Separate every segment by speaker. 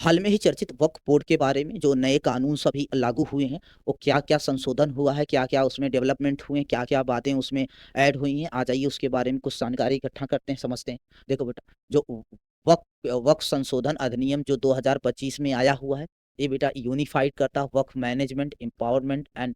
Speaker 1: हाल में ही चर्चित वक्फ बोर्ड के बारे में जो नए कानून सभी लागू हुए हैं, वो क्या क्या संशोधन हुआ है, क्या क्या उसमें डेवलपमेंट हुए हैं, क्या क्या बातें उसमें ऐड हुई हैं। आ जाइए उसके बारे में कुछ जानकारी इकट्ठा करते हैं, समझते हैं। देखो बेटा, जो वक्फ वक्फ संशोधन अधिनियम जो 2025 में आया हुआ है, ये बेटा यूनिफाइड करता है वक्फ मैनेजमेंट, एम्पावरमेंट एंड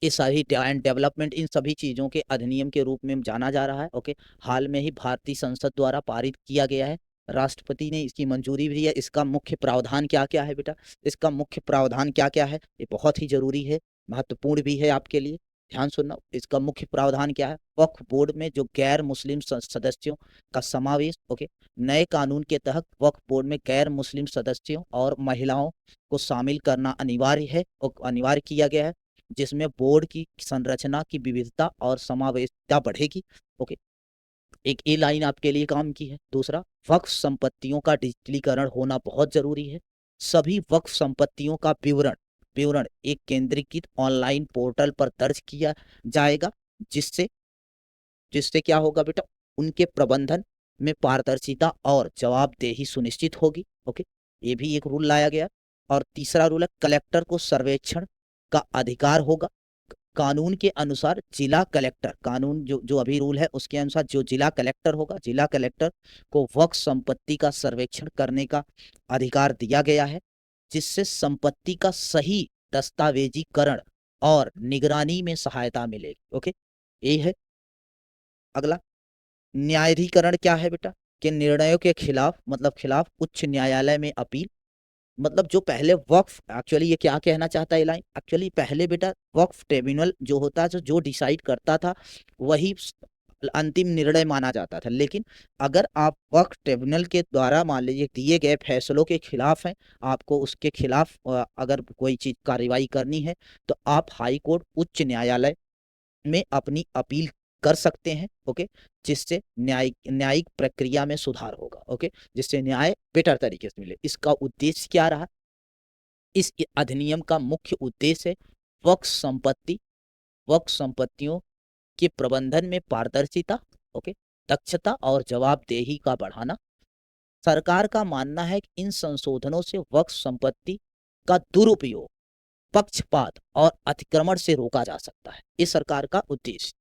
Speaker 1: ये सारी एंड डेवलपमेंट, इन सभी चीज़ों के अधिनियम के रूप में जाना जा रहा है। ओके, हाल में ही भारतीय संसद द्वारा पारित किया गया है, राष्ट्रपति ने इसकी मंजूरी भी दी है। इसका मुख्य प्रावधान क्या क्या है बेटा, इसका मुख्य प्रावधान क्या क्या है, ये बहुत ही जरूरी है, महत्वपूर्ण भी है आपके लिए, ध्यान सुनना। इसका मुख्य प्रावधान क्या है, वक्फ बोर्ड में जो गैर मुस्लिम सदस्यों का समावेश। ओके, नए कानून के तहत वक्फ बोर्ड में गैर मुस्लिम सदस्यों और महिलाओं को शामिल करना अनिवार्य है और अनिवार्य किया गया है, जिसमें बोर्ड की संरचना की विविधता और समावेशिता बढ़ेगी। ओके, एक ए लाइन आपके लिए काम की है। दूसरा, वक्फ संपत्तियों का डिजिटलीकरण होना बहुत जरूरी है। सभी वक्फ संपत्तियों का विवरण विवरण एक केंद्रीकृत ऑनलाइन पोर्टल पर दर्ज किया जाएगा, जिससे जिससे क्या होगा बेटा, उनके प्रबंधन में पारदर्शिता और जवाबदेही सुनिश्चित होगी। ओके, ये भी एक रूल लाया गया। और तीसरा रूल है, कलेक्टर को सर्वेक्षण का अधिकार होगा। कानून के अनुसार जिला कलेक्टर, कानून जो जो अभी रूल है उसके अनुसार जो जिला कलेक्टर होगा, जिला कलेक्टर को वक्फ संपत्ति का सर्वेक्षण करने का अधिकार दिया गया है, जिससे संपत्ति का सही दस्तावेजीकरण और निगरानी में सहायता मिलेगी। ओके, ये है। अगला, न्यायाधिकरण क्या है बेटा, कि निर्णयों के खिलाफ, मतलब खिलाफ उच्च न्यायालय में अपील। मतलब जो पहले वक्फ, एक्चुअली ये क्या कहना चाहता है लाइन, एक्चुअली पहले बेटा वक्फ ट्रिब्यूनल जो होता है, जो डिसाइड करता था, वही अंतिम निर्णय माना जाता था। लेकिन अगर आप वक्फ ट्रिब्यूनल के द्वारा मान लीजिए दिए गए फैसलों के खिलाफ हैं, आपको उसके खिलाफ अगर कोई चीज कार्रवाई करनी है, तो आप हाई कोर्ट, उच्च न्यायालय में अपनी अपील कर सकते हैं। ओके, जिससे न्यायिक प्रक्रिया में सुधार होगा। ओके, जिससे न्याय बेटर तरीके से मिले। इसका उद्देश्य क्या रहा, इस अधिनियम का मुख्य उद्देश्य है वक्फ संपत्तियों के प्रबंधन में पारदर्शिता, ओके, दक्षता और जवाबदेही का बढ़ाना। सरकार का मानना है कि इन संशोधनों से वक्फ संपत्ति का दुरुपयोग, पक्षपात और अतिक्रमण से रोका जा सकता है। ये सरकार का उद्देश्य।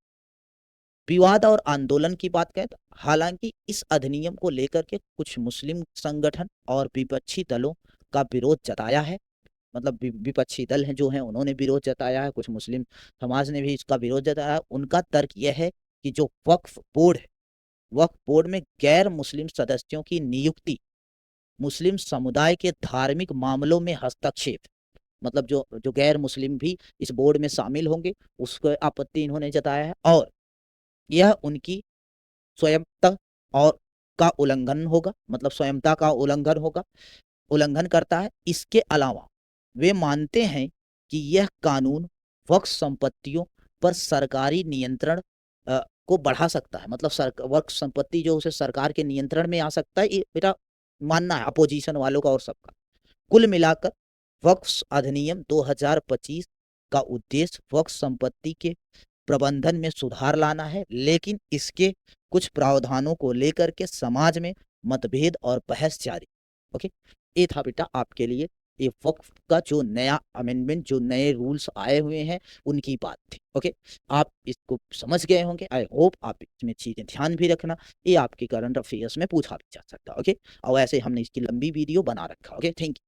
Speaker 1: विवाद और आंदोलन की बात करें तो हालांकि इस अधिनियम को लेकर के कुछ मुस्लिम संगठन और विपक्षी दलों का विरोध जताया है। मतलब विपक्षी दल हैं जो हैं, उन्होंने विरोध जताया है, कुछ मुस्लिम समाज ने भी इसका विरोध जताया है। उनका तर्क यह है कि जो वक्फ बोर्ड में गैर मुस्लिम सदस्यों की नियुक्ति मुस्लिम समुदाय के धार्मिक मामलों में हस्तक्षेप, मतलब जो जो गैर मुस्लिम भी इस बोर्ड में शामिल होंगे, उसको आपत्ति इन्होंने जताया है। और यह उनकी स्वयंता और का उल्लंघन होगा, मतलब स्वयंता का उल्लंघन करता है। इसके अलावा वे मानते हैं कि यह कानून वक्फ संपत्तियों पर सरकारी नियंत्रण को बढ़ा सकता है। मतलब वक्फ संपत्ति जो उसे सरकार के नियंत्रण में आ सकता है, ये बेटा मानना है अपोजिशन वालों का और सबका। कुल मिलाकर वक्फ अधिनियम 2025 का उद्देश्य वक्फ संपत्ति के प्रबंधन में सुधार लाना है, लेकिन इसके कुछ प्रावधानों को लेकर के समाज में मतभेद और बहस जारी। ओके, ये था बेटा आपके लिए ये वक्फ का जो नया अमेंडमेंट, जो नए रूल्स आए हुए हैं, उनकी बात थी। ओके, आप इसको समझ गए होंगे। आई होप आप इसमें चीजें ध्यान भी रखना, ये आपके करंट अफेयर्स में पूछा भी जा सकता है। ओके, और ऐसे हमने इसकी लंबी वीडियो बना रखा। Okay, thank you.